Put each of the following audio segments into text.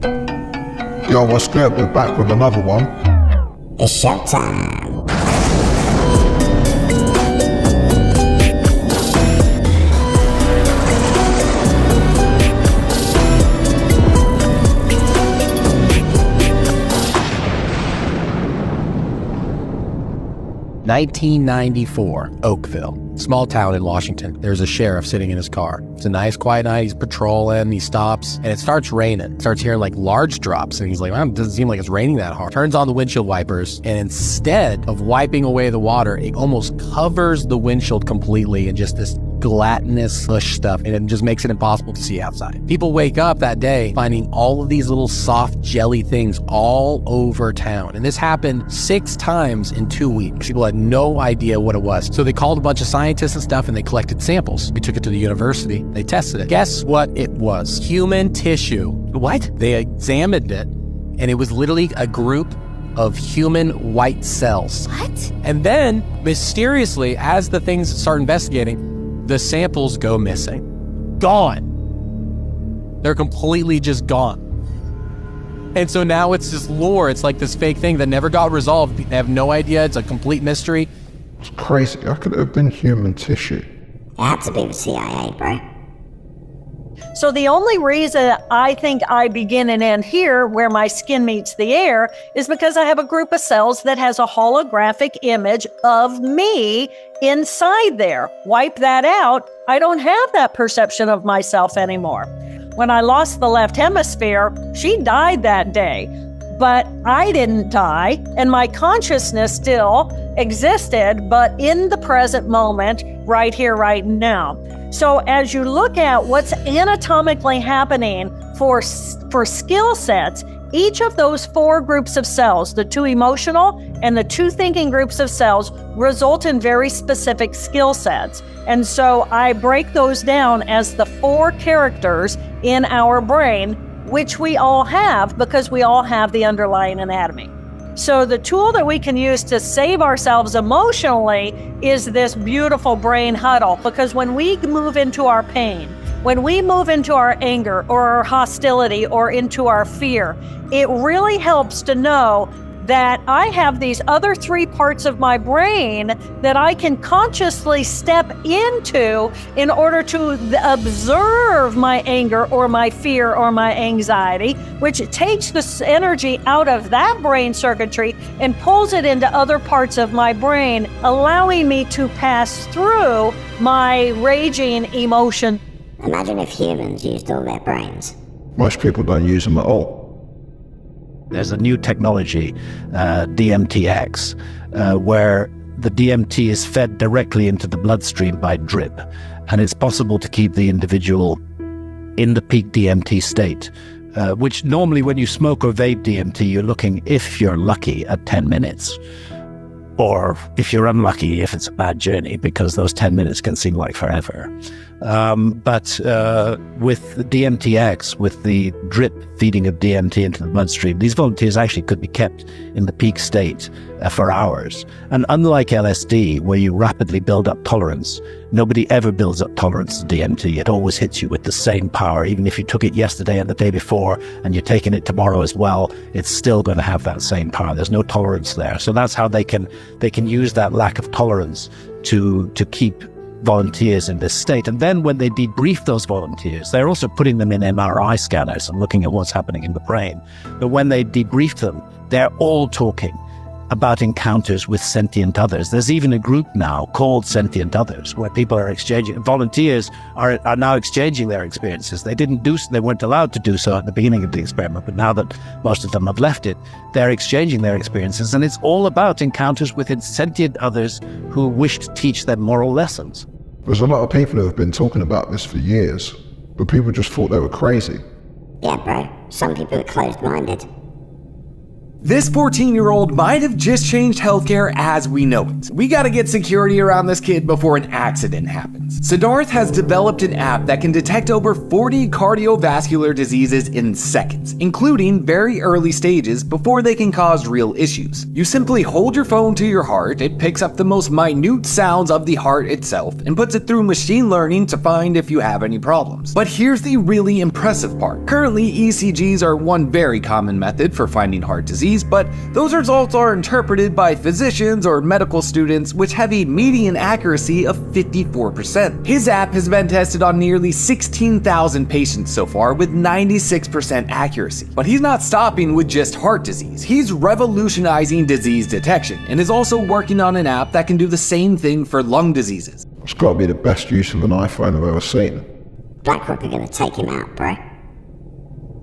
Yo, what's good? We're back with another one. It's showtime. (1994), Oakville, small town in Washington. There's a sheriff sitting in his car. It's a nice, quiet night. He's patrolling. He stops, and it starts raining. Starts hearing like large drops, and he's like, "It doesn't seem like it's raining that hard." Turns on the windshield wipers, and instead of wiping away the water, it almost covers the windshield completely in just this gelatinous slush stuff, and it just makes it impossible to see outside. People wake up that day finding all of these little soft jelly things all over town, and this happened 6 times in 2 weeks. People had no idea what it was, so they called a bunch of scientists and stuff, and they collected samples. We took it to the university. They tested it. Guess what it was? Human tissue. What? They examined it, and it was literally a group of human white cells. What? And then, mysteriously, as the things start investigating, the samples go missing. Gone. They're completely just gone. And so now it's this lore. It's like this fake thing that never got resolved. They have no idea. It's a complete mystery. It's crazy. How could it have been human tissue? It had to be the CIA, bro. So the only reason I think I begin and end here, where my skin meets the air, is because I have a group of cells that has a holographic image of me inside there. Wipe that out, I don't have that perception of myself anymore. When I lost the left hemisphere, she died that day, but I didn't die, and my consciousness still existed, but in the present moment, right here, right now. So as you look at what's anatomically happening for skill sets, each of those 4 groups of cells, the 2 emotional and the 2 thinking groups of cells, result in very specific skill sets. And so I break those down as the 4 characters in our brain, which we all have because we all have the underlying anatomy. So the tool that we can use to save ourselves emotionally is this beautiful brain huddle, because when we move into our pain, when we move into our anger or our hostility or into our fear, it really helps to know that I have these other 3 parts of my brain that I can consciously step into in order to observe my anger or my fear or my anxiety, which takes the energy out of that brain circuitry and pulls it into other parts of my brain, allowing me to pass through my raging emotion. Imagine if humans used all their brains. Most people don't use them at all. There's a new technology, DMTX, where the DMT is fed directly into the bloodstream by drip, and it's possible to keep the individual in the peak DMT state, which normally when you smoke or vape DMT, you're looking, if you're lucky, at 10 minutes. Or if you're unlucky, if it's a bad journey, because those 10 minutes can seem like forever. But with the DMTX, with the drip feeding of DMT into the bloodstream, these volunteers actually could be kept in the peak state for hours. And unlike LSD, where you rapidly build up tolerance, nobody ever builds up tolerance to DMT. It always hits you with the same power. Even if you took it yesterday and the day before, and you're taking it tomorrow as well, it's still going to have that same power. There's no tolerance there. So that's how they can use that lack of tolerance to keep volunteers in this state. And then when they debrief those volunteers, they're also putting them in MRI scanners and looking at what's happening in the brain. But when they debrief them, they're all talking about encounters with sentient others. There's even a group now called Sentient Others, where people are exchanging, volunteers are now exchanging their experiences. They weren't allowed to do so at the beginning of the experiment, but now that most of them have left it, they're exchanging their experiences, and it's all about encounters with sentient others who wish to teach them moral lessons. There's a lot of people who have been talking about this for years, but people just thought they were crazy. Yeah, bro. Some people are closed-minded. This 14-year-old might have just changed healthcare as we know it. We gotta get security around this kid before an accident happens. Siddharth has developed an app that can detect over 40 cardiovascular diseases in seconds, including very early stages before they can cause real issues. You simply hold your phone to your heart, it picks up the most minute sounds of the heart itself, and puts it through machine learning to find if you have any problems. But here's the really impressive part. Currently, ECGs are one very common method for finding heart disease, but those results are interpreted by physicians or medical students, which have a median accuracy of 54%. His app has been tested on nearly 16,000 patients so far with 96% accuracy. But he's not stopping with just heart disease. He's revolutionizing disease detection and is also working on an app that can do the same thing for lung diseases. It's got to be the best use of an iPhone I've ever seen. BlackRock are gonna take him out, bro.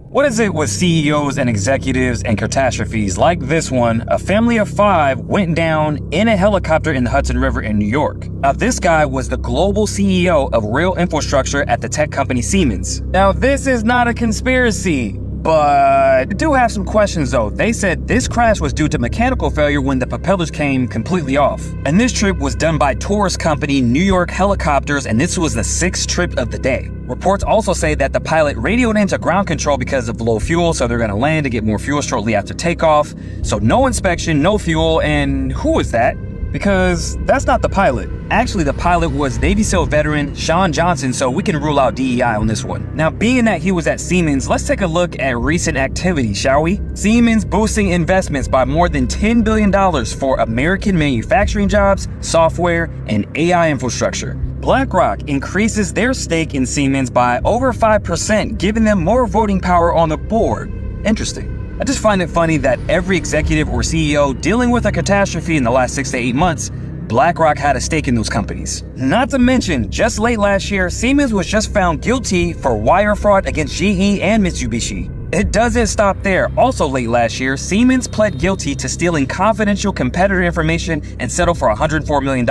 What is it with CEOs and executives and catastrophes like this one? A family of 5 went down in a helicopter in the Hudson River in New York. Now, this guy was the global CEO of rail infrastructure at the tech company Siemens. Now, this is not a conspiracy, but I do have some questions though. They said this crash was due to mechanical failure when the propellers came completely off. And this trip was done by tourist company New York Helicopters, and this was the 6th trip of the day. Reports also say that the pilot radioed into ground control because of low fuel, so they're gonna land to get more fuel shortly after takeoff. So no inspection, no fuel, and who was that? Because that's not the pilot. Actually, the pilot was Navy SEAL veteran Sean Johnson, so we can rule out DEI on this one. Now, being that he was at Siemens, let's take a look at recent activity, shall we? Siemens boosting investments by more than $10 billion for American manufacturing jobs, software, and AI infrastructure. BlackRock increases their stake in Siemens by over 5%, giving them more voting power on the board. Interesting. I just find it funny that every executive or CEO dealing with a catastrophe in the last 6 to 8 months, BlackRock had a stake in those companies. Not to mention, just late last year, Siemens was just found guilty for wire fraud against GE and Mitsubishi. It doesn't stop there. Also late last year, Siemens pled guilty to stealing confidential competitor information and settled for $104 million.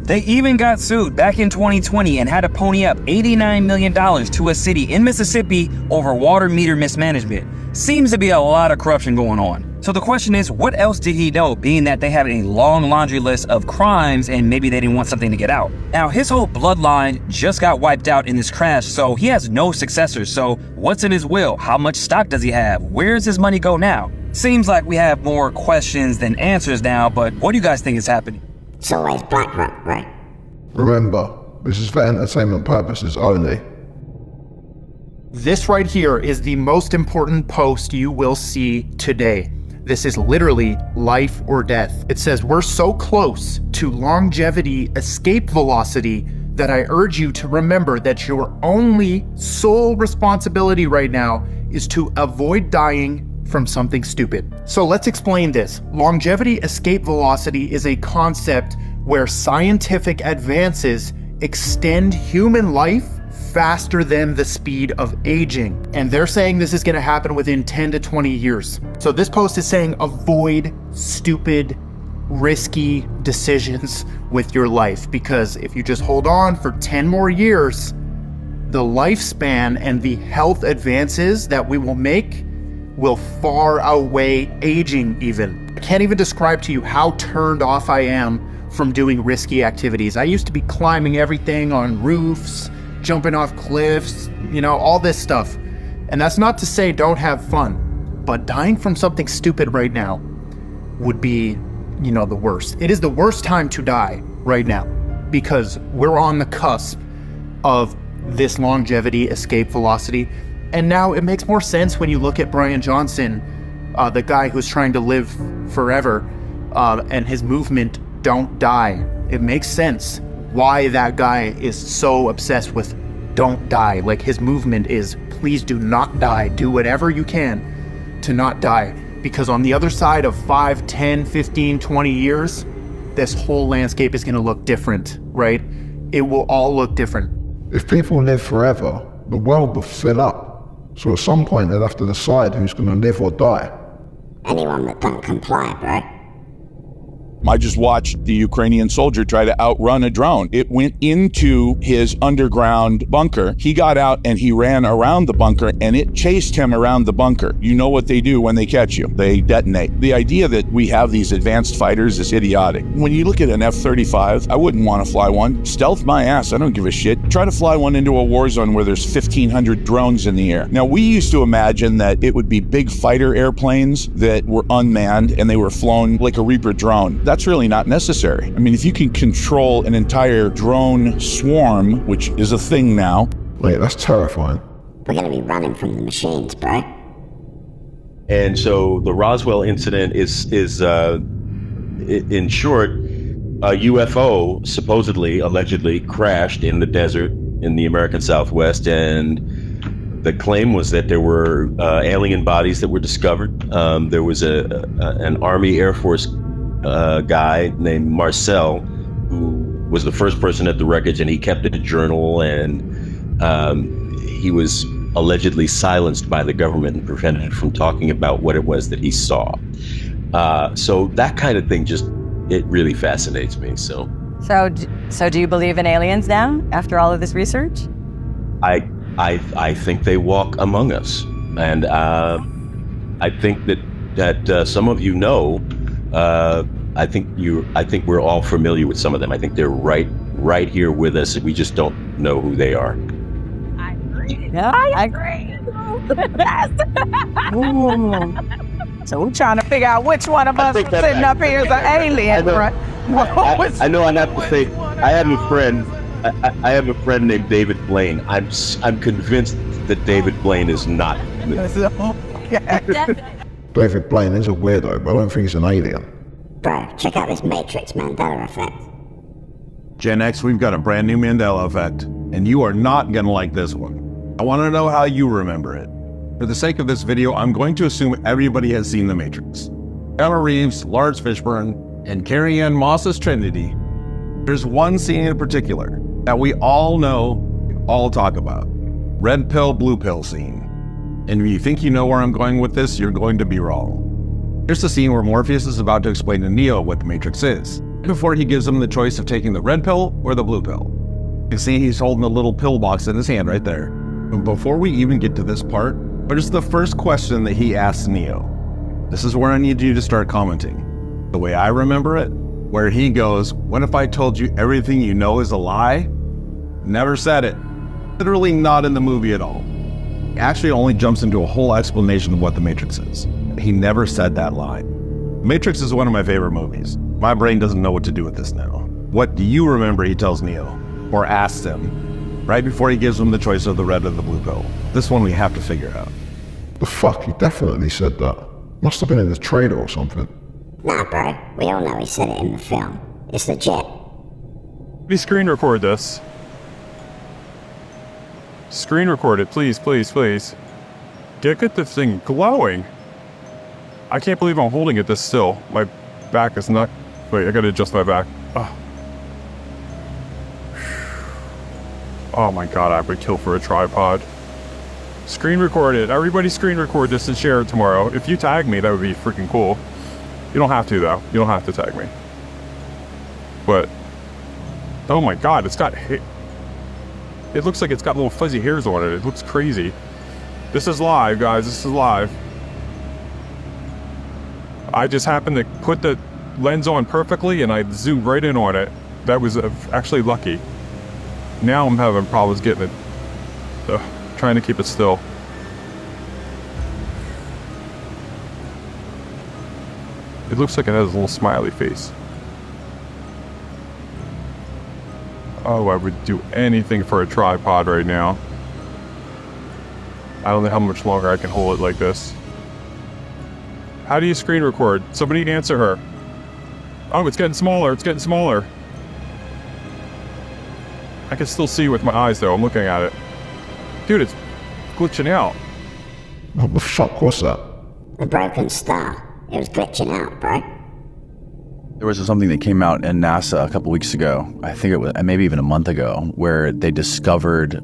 They even got sued back in 2020 and had to pony up $89 million to a city in Mississippi over water meter mismanagement. Seems to be a lot of corruption going on. So the question is, what else did he know, being that they have a long laundry list of crimes and maybe they didn't want something to get out? Now, his whole bloodline just got wiped out in this crash, so he has no successors. So what's in his will? How much stock does he have? Where does his money go now? Seems like we have more questions than answers now, but what do you guys think is happening? It's always BlackRock, bro. Remember, this is for entertainment purposes only. This right here is the most important post you will see today. This is literally life or death. It says, we're so close to longevity escape velocity that I urge you to remember that your only sole responsibility right now is to avoid dying from something stupid. So let's explain this. Longevity escape velocity is a concept where scientific advances extend human life faster than the speed of aging. And they're saying this is gonna happen within 10 to 20 years. So this post is saying avoid stupid, risky decisions with your life, because if you just hold on for 10 more years, the lifespan and the health advances that we will make will far outweigh aging even. I can't even describe to you how turned off I am from doing risky activities. I used to be climbing everything on roofs, jumping off cliffs, all this stuff. And that's not to say don't have fun, but dying from something stupid right now would be, the worst. It is the worst time to die right now because we're on the cusp of this longevity escape velocity. And now it makes more sense when you look at Brian Johnson, the guy who's trying to live forever, and his movement, Don't Die. It makes sense why that guy is so obsessed with don't die. Like, his movement is, please do not die. Do whatever you can to not die. Because on the other side of 5, 10, 15, 20 years, this whole landscape is gonna look different, right? It will all look different. If people live forever, the world will fill up. So at some point they'll have to decide who's gonna live or die. Anyone that don't comply, bro. I just watched the Ukrainian soldier try to outrun a drone. It went into his underground bunker. He got out and he ran around the bunker and it chased him around the bunker. You know what they do when they catch you. They detonate. The idea that we have these advanced fighters is idiotic. When you look at an F-35, I wouldn't want to fly one. Stealth my ass. I don't give a shit. Try to fly one into a war zone where there's 1,500 drones in the air. Now, we used to imagine that it would be big fighter airplanes that were unmanned and they were flown like a Reaper drone. That's really not necessary. I mean, if you can control an entire drone swarm, which is a thing now. Wait, that's terrifying. We're gonna be running from the machines, bro. And so the Roswell incident is in short, a UFO supposedly, allegedly crashed in the desert in the American Southwest, and the claim was that there were alien bodies that were discovered. There was an Army Air Force guy named Marcel who was the first person at the wreckage, and he kept a journal, and he was allegedly silenced by the government and prevented from talking about what it was that he saw. So that kind of thing it really fascinates me. So do you believe in aliens now after all of this research? I think they walk among us, and I think that some of you know. I think we're all familiar with some of them. I think they're right here with us. We just don't know who they are. I agree. Yeah, I agree. So we're trying to figure out which one of us is sitting up here is an alien, right? I know. I have to say, I have a friend. I have a friend named David Blaine. I'm convinced that David Blaine is not. David Blaine is a weirdo, but I don't think he's an alien. Bro, check out this Matrix Mandela effect. Gen X, we've got a brand new Mandela effect, and you are not gonna like this one. I wanna know how you remember it. For the sake of this video, I'm going to assume everybody has seen The Matrix. Keanu Reeves, Lawrence Fishburne, and Carrie-Anne Moss's Trinity. There's one scene in particular that we all know, we all talk about. Red pill, blue pill scene. And if you think you know where I'm going with this, you're going to be wrong. Here's the scene where Morpheus is about to explain to Neo what the Matrix is, before he gives him the choice of taking the red pill or the blue pill. You see he's holding a little pill box in his hand right there. But before we even get to this part, there's the first question that he asks Neo. This is where I need you to start commenting. The way I remember it, where he goes, "What if I told you everything you know is a lie?" Never said it. Literally not in the movie at all. He actually only jumps into a whole explanation of what the Matrix is. He never said that line. Matrix is one of my favorite movies. My brain doesn't know what to do with this now. What do you remember he tells Neo, or asks him, right before he gives him the choice of the red or the blue pill? This one we have to figure out. The fuck, he definitely said that. Must have been in the trailer or something. Nah, bro, we all know he said it in the film. It's legit. We screen record this. Screen record it, please, please, please. Get this thing glowing. I can't believe I'm holding it this still. My back is not... Wait, I gotta adjust my back. Oh my god, I would kill for a tripod. Screen record it. Everybody screen record this and share it tomorrow. If you tag me, that would be freaking cool. You don't have to, though. You don't have to tag me. But... Oh my god, it's got... It looks like it's got little fuzzy hairs on it. It looks crazy. This is live, guys. This is live. I just happened to put the lens on perfectly and I zoomed right in on it. That was actually lucky. Now I'm having problems getting it. Trying to keep it still. It looks like it has a little smiley face. Oh, I would do anything for a tripod right now. I don't know how much longer I can hold it like this. How do you screen record? Somebody answer her. Oh, it's getting smaller. It's getting smaller. I can still see with my eyes, though. I'm looking at it. Dude, it's glitching out. What the fuck was that? The broken star. It was glitching out, bro. There was something that came out in NASA a couple weeks ago, I think it was maybe even a month ago, where they discovered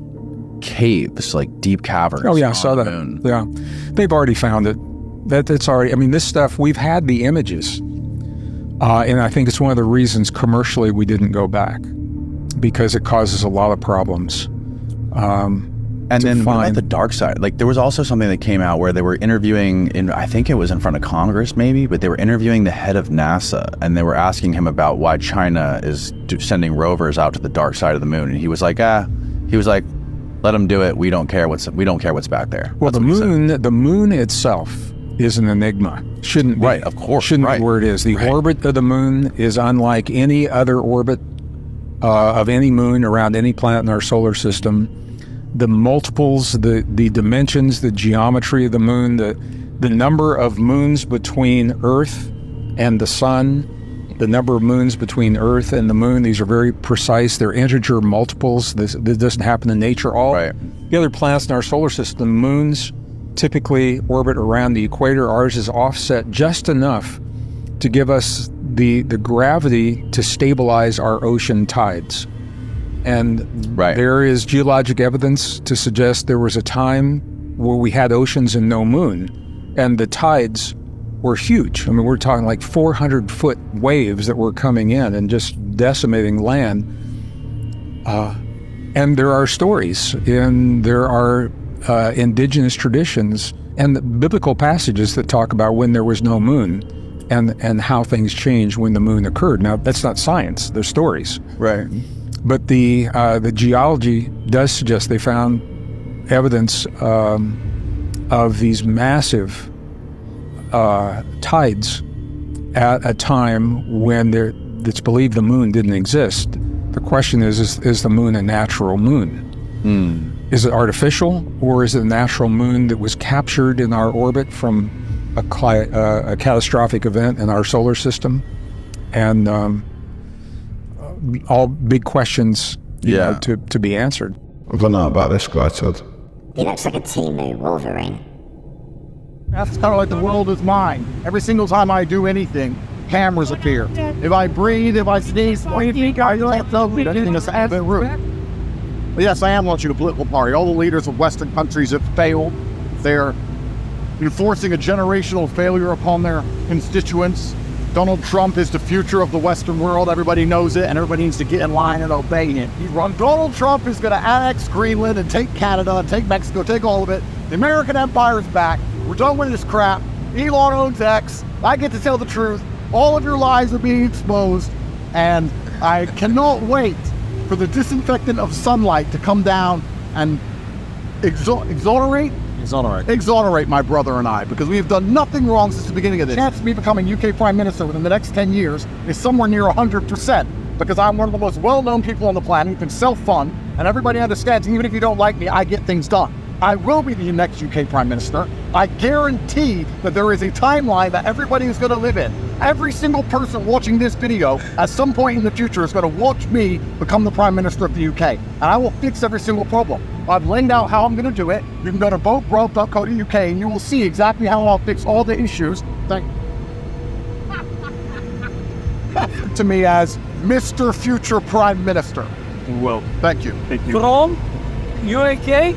caves, like deep caverns. Oh yeah, I saw that. Yeah, they've already found it. That's already, I mean, this stuff, we've had the images And I think it's one of the reasons commercially we didn't go back, because it causes a lot of problems. And then what about the dark side? Like, there was also something that came out where they were interviewing, I think it was in front of Congress maybe, but they were interviewing the head of NASA, and they were asking him about why China is sending rovers out to the dark side of the moon. And he was like, let them do it. We don't care what's back there. Well, the moon itself is an enigma. Shouldn't be. Right, of course. Shouldn't be where it is. The orbit of the moon is unlike any other orbit of any moon around any planet in our solar system. The multiples, the dimensions, the geometry of the moon, the number of moons between Earth and the sun, the number of moons between Earth and the moon, these are very precise. They're integer multiples. This doesn't happen in nature. All the other planets in our solar system, moons typically orbit around the equator. Ours is offset just enough to give us the gravity to stabilize our ocean tides. And there is geologic evidence to suggest there was a time where we had oceans and no moon, and the tides were huge. I mean, we're talking like 400-foot waves that were coming in and just decimating land. And there are stories, and there are indigenous traditions and the biblical passages that talk about when there was no moon and how things changed when the moon occurred. Now, that's not science, they're stories. Right. But the geology does suggest they found evidence of these massive tides at a time when it's believed the moon didn't exist. The question is the moon a natural moon? Is it artificial, or is it a natural moon that was captured in our orbit from a catastrophic event in our solar system? And all big questions know, to be answered. I don't know about this guy, Todd. He looks like a Timu Wolverine. That's kind of like the world is mine. Every single time I do anything, cameras appear. If I breathe, if I sneeze, anything that's happening rude. But yes, I am launching a political party. All the leaders of Western countries have failed. They're enforcing a generational failure upon their constituents. Donald Trump is the future of the Western world. Everybody knows it, and everybody needs to get in line and obey him. Donald Trump is going to annex Greenland and take Canada and take Mexico, take all of it. The American empire is back. We're done with this crap. Elon owns X. I get to tell the truth. All of your lies are being exposed, and I cannot wait for the disinfectant of sunlight to come down and exonerate my brother and I, because we have done nothing wrong since the beginning of this. The chance of me becoming UK Prime Minister within the next 10 years is somewhere near 100%, because I'm one of the most well-known people on the planet who can self-fund, and everybody understands, even if you don't like me, I get things done. I will be the next UK Prime Minister. I guarantee that there is a timeline that everybody is going to live in. Every single person watching this video at some point in the future is going to watch me become the Prime Minister of the UK. And I will fix every single problem. I've laid out how I'm going to do it. You can go to boatgrowth.co.uk and you will see exactly how I'll fix all the issues. To me as Mr. Future Prime Minister. Well, thank you. Thank you. From UK?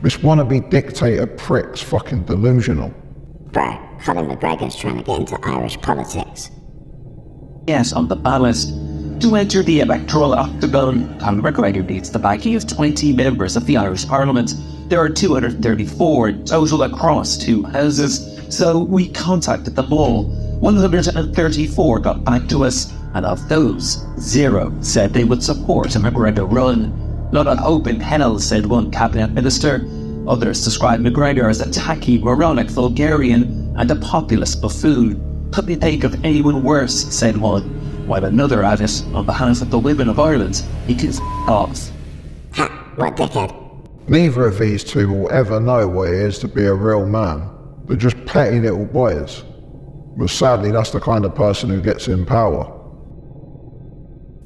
This wannabe dictator prick's fucking delusional. Bruh, Conor McGregor's trying to get into Irish politics. Yes, on the ballot. To enter the electoral octagon, Conor McGregor needs the backing of 20 members of the Irish Parliament. There are 234 total across two houses, so we contacted them all. 134 got back to us, and of those, 0 said they would support a McGregor run. Not a hope in hell, said one cabinet minister. Others described McGregor as a tacky, moronic Vulgarian and a populist buffoon. Couldn't think of anyone worse, said one, while another added, on behalf of the women of Ireland, he can off. Ha, what dickhead? Neither of these two will ever know what it is to be a real man. They're just petty little boys. But sadly, that's the kind of person who gets in power.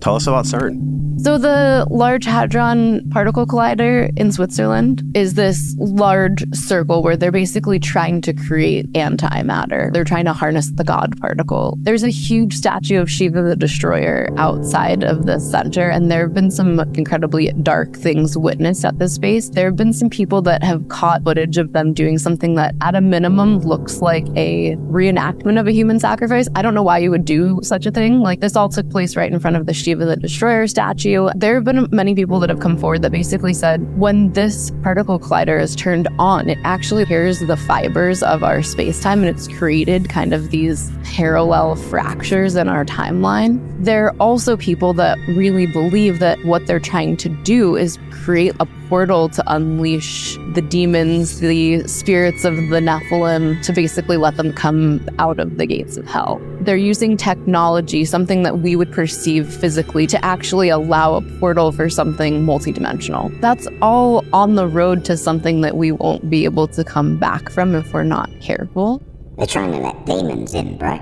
Tell us about CERN. So the Large Hadron Particle Collider in Switzerland is this large circle where they're basically trying to create antimatter. They're trying to harness the God particle. There's a huge statue of Shiva the Destroyer outside of the center, and there have been some incredibly dark things witnessed at this space. There have been some people that have caught footage of them doing something that at a minimum looks like a reenactment of a human sacrifice. I don't know why you would do such a thing. Like, this all took place right in front of the Shiva the Destroyer statue. There have been many people that have come forward that basically said when this particle collider is turned on, it actually pairs the fibers of our space-time, and it's created kind of these parallel fractures in our timeline. There are also people that really believe that what they're trying to do is create a portal to unleash the demons, the spirits of the Nephilim, to basically let them come out of the gates of hell. They're using technology, something that we would perceive physically, to actually allow a portal for something multidimensional. That's all on the road to something that we won't be able to come back from if we're not careful. They're trying to let demons in, right?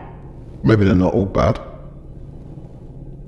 Maybe they're not all bad.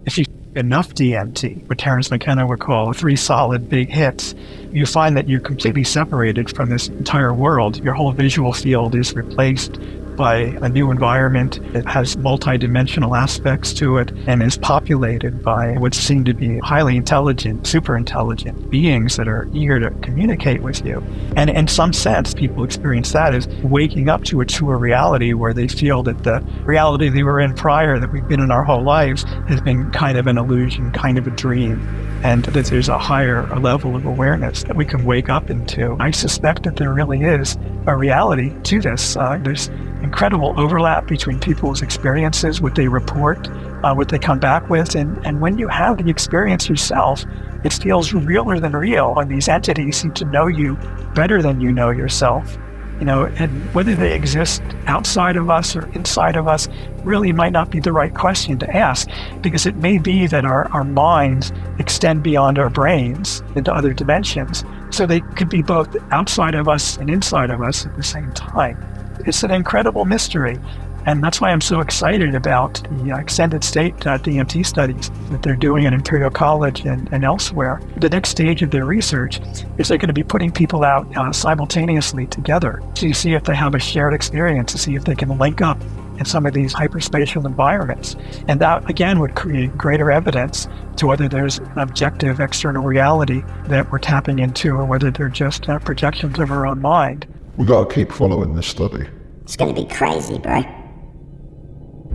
If you enough DMT, what Terence McKenna would call 3 solid big hits, you find that you're completely separated from this entire world. Your whole visual field is replaced by a new environment. It has multi-dimensional aspects to it and is populated by what seem to be highly intelligent, super intelligent beings that are eager to communicate with you. And in some sense, people experience that as waking up to a truer reality where they feel that the reality they were in prior, that we've been in our whole lives, has been kind of an illusion, kind of a dream. And that there's a higher level of awareness that we can wake up into. I suspect that there really is a reality to this. There's incredible overlap between people's experiences, what they report, what they come back with. And when you have the experience yourself, it feels realer than real. And these entities seem to know you better than you know yourself. You know, and whether they exist outside of us or inside of us really might not be the right question to ask, because it may be that our minds extend beyond our brains into other dimensions. So they could be both outside of us and inside of us at the same time. It's an incredible mystery. And that's why I'm so excited about the extended state DMT studies that they're doing at Imperial College and elsewhere. The next stage of their research is they're going to be putting people out simultaneously together to see if they have a shared experience, to see if they can link up in some of these hyperspatial environments. And that, again, would create greater evidence to whether there's an objective external reality that we're tapping into or whether they're just projections of our own mind. We've got to keep following this study. It's going to be crazy, bro.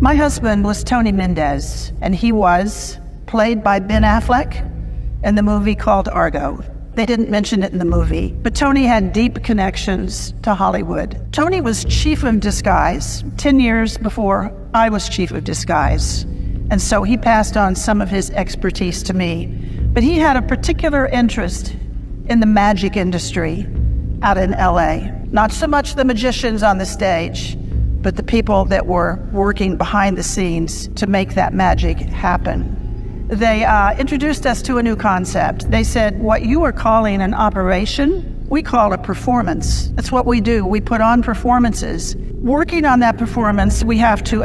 My husband was Tony Mendez, and he was played by Ben Affleck in the movie called Argo. They didn't mention it in the movie, but Tony had deep connections to Hollywood. Tony was chief of disguise 10 years before I was chief of disguise, and so he passed on some of his expertise to me. But he had a particular interest in the magic industry out in LA. Not so much the magicians on the stage, but the people that were working behind the scenes to make that magic happen. They introduced us to a new concept. They said, what you are calling an operation, we call a performance. That's what we do. We put on performances. Working on that performance, we have to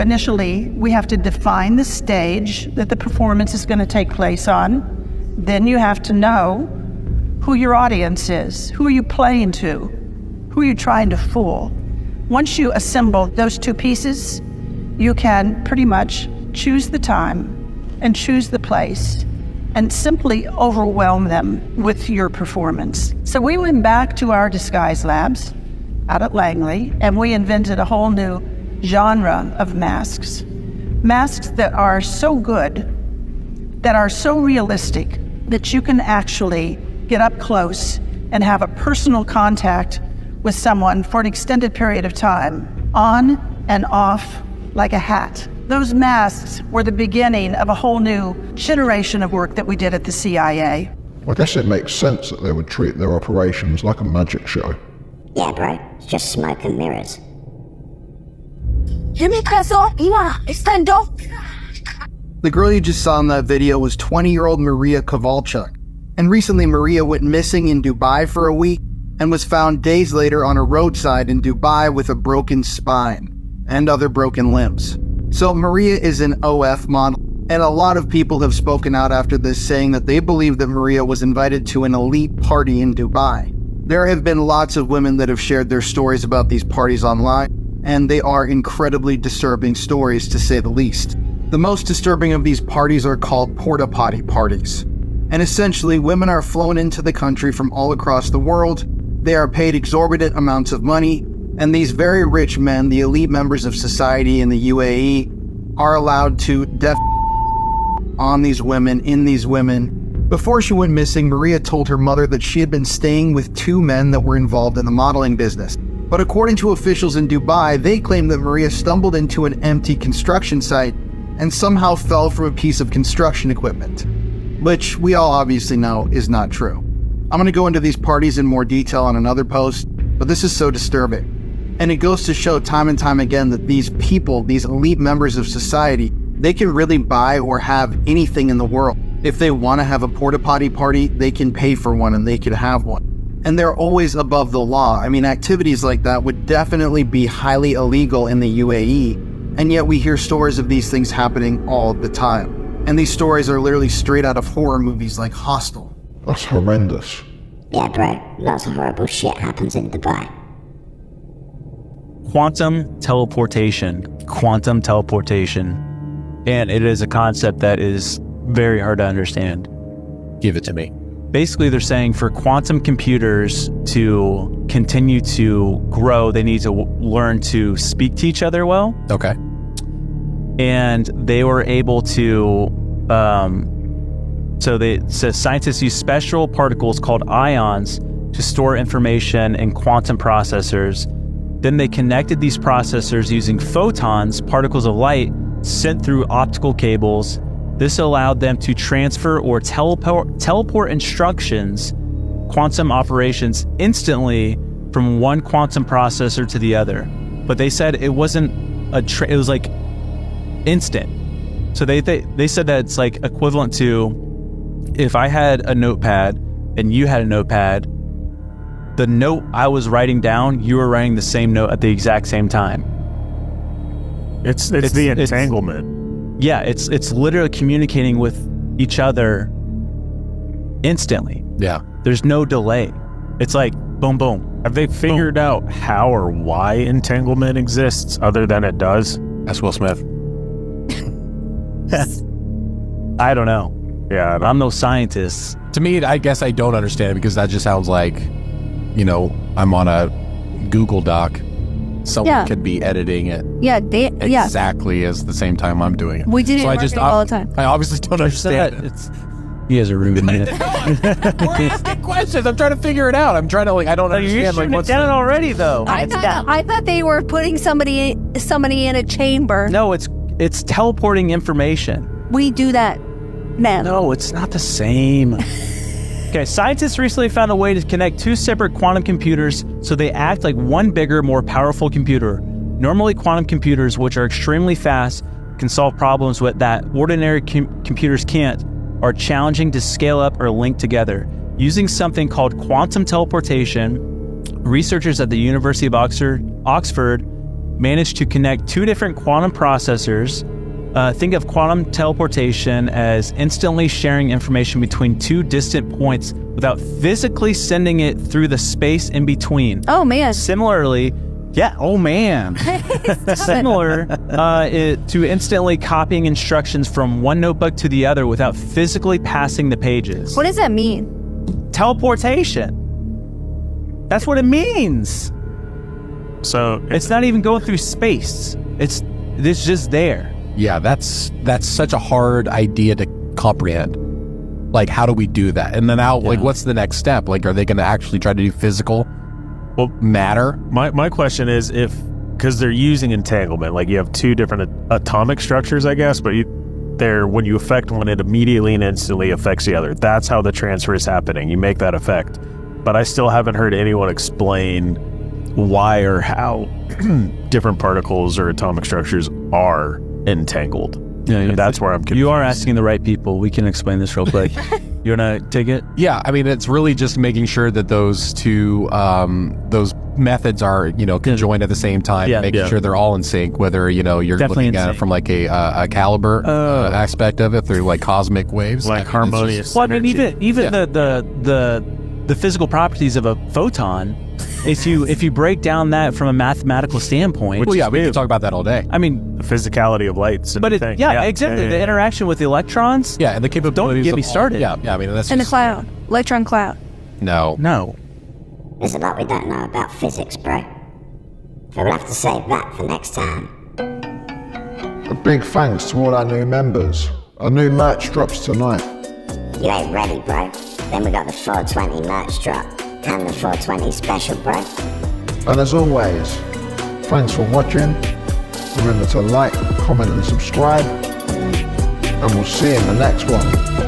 define the stage that the performance is going to take place on. Then you have to know who your audience is. Who are you playing to? Who are you trying to fool? Once you assemble those two pieces, you can pretty much choose the time and choose the place and simply overwhelm them with your performance. So we went back to our disguise labs out at Langley, and we invented a whole new genre of masks. Masks that are so good, that are so realistic, that you can actually get up close and have a personal contact with someone for an extended period of time, on and off like a hat. Those masks were the beginning of a whole new generation of work that we did at the CIA. I guess it makes sense that they would treat their operations like a magic show. Yeah, bro. It's just smoke and mirrors. The girl you just saw in that video was 20-year-old Maria Kowalchuk. And recently Maria went missing in Dubai for a week and was found days later on a roadside in Dubai with a broken spine and other broken limbs. So Maria is an OF model And a lot of people have spoken out after this, saying that they believe that Maria was invited to an elite party in Dubai. There have been lots of women that have shared their stories about these parties online, and they are incredibly disturbing stories, to say the least. The most disturbing of these parties are called porta potty parties. And essentially, women are flown into the country from all across the world. They are paid exorbitant amounts of money, and these very rich men, the elite members of society in the UAE, are allowed to on these women, in these women. Before she went missing, Maria told her mother that she had been staying with 2 men that were involved in the modeling business. But according to officials in Dubai, they claim that Maria stumbled into an empty construction site and somehow fell from a piece of construction equipment, which we all obviously know is not true. I'm going to go into these parties in more detail on another post, but this is so disturbing. And it goes to show time and time again that these people, these elite members of society, they can really buy or have anything in the world. If they want to have a porta potty party, they can pay for one and they can have one. And they're always above the law. I mean, activities like that would definitely be highly illegal in the UAE, and yet we hear stories of these things happening all the time. And these stories are literally straight out of horror movies like Hostel. That's horrendous. Yeah, bro, lots of horrible shit happens in Dubai. Quantum teleportation. And it is a concept that is very hard to understand. Give it to me. Basically, they're saying for quantum computers to continue to grow, they need to learn to speak to each other well. Okay. And they were able to, so scientists use special particles called ions to store information in quantum processors. Then they connected these processors using photons, particles of light, sent through optical cables. This allowed them to transfer or teleport instructions, quantum operations, instantly from one quantum processor to the other. But they said it wasn't it was like instant. So they said that it's like equivalent to if I had a notepad and you had a notepad, the note I was writing down, you were writing the same note at the exact same time. It's the entanglement. It's literally communicating with each other instantly. Yeah. There's no delay. It's like boom, boom. Have they figured out how or why entanglement exists other than it does? That's Will Smith. I don't know. Yeah. I'm no scientist. To me, I guess I don't understand it because that just sounds like, I'm on a Google Doc. Someone could be editing it exactly as the same time I'm doing it. We did it all the time. I obviously don't understand it. You guys are rude, man. We're asking questions. I'm trying to figure it out. I'm trying to I don't understand. You've done it already, though. I thought they were putting somebody in a chamber. No, it's teleporting information. We do that now. No, it's not the same. Okay, scientists recently found a way to connect 2 separate quantum computers so they act like one bigger, more powerful computer. Normally, quantum computers, which are extremely fast, can solve problems that ordinary computers can't, are challenging to scale up or link together. Using something called quantum teleportation, researchers at the University of Oxford managed to connect 2 different quantum processors. Think of quantum teleportation as instantly sharing information between 2 distant points without physically sending it through the space in between. Oh, man. Similarly, similar to instantly copying instructions from one notebook to the other without physically passing the pages. What does that mean? Teleportation. That's what it means. So it's not even going through space. It's just there. Yeah, that's such a hard idea to comprehend. Like, how do we do that? And then what's the next step? Like, are they going to actually try to do physical matter? My question is because they're using entanglement, like you have 2 different atomic structures, I guess, but when you affect one, it immediately and instantly affects the other. That's how the transfer is happening. You make that effect. But I still haven't heard anyone explain why or how different particles or atomic structures are entangled. Yeah, that's where I'm confused. You are asking the right people. We can explain this real quick. You want to take it? Yeah, I mean, it's really just making sure that those two, those methods are, conjoined at the same time, making sure they're all in sync, whether, you're Definitely looking at it from like a caliber aspect of it through like cosmic waves. Like harmonious. Well, I mean, even the physical properties of a photon, if you break down that from a mathematical standpoint, Well, yeah, we can talk about that all day. I mean, The physicality of lights. but exactly. The interaction with the electrons. Yeah, and the capabilities. Don't get me of all- started. Yeah, I mean, that's And the just, cloud. Electron cloud. no. There's a lot we don't know about physics, bro. So we'll have to save that for next time. A big thanks to all our new members. Our new merch drops tonight. You ain't ready, bro. Then we got the 420 merch drop. And the 420 special, bro. And as always, thanks for watching. Remember to like, comment and subscribe. And we'll see you in the next one.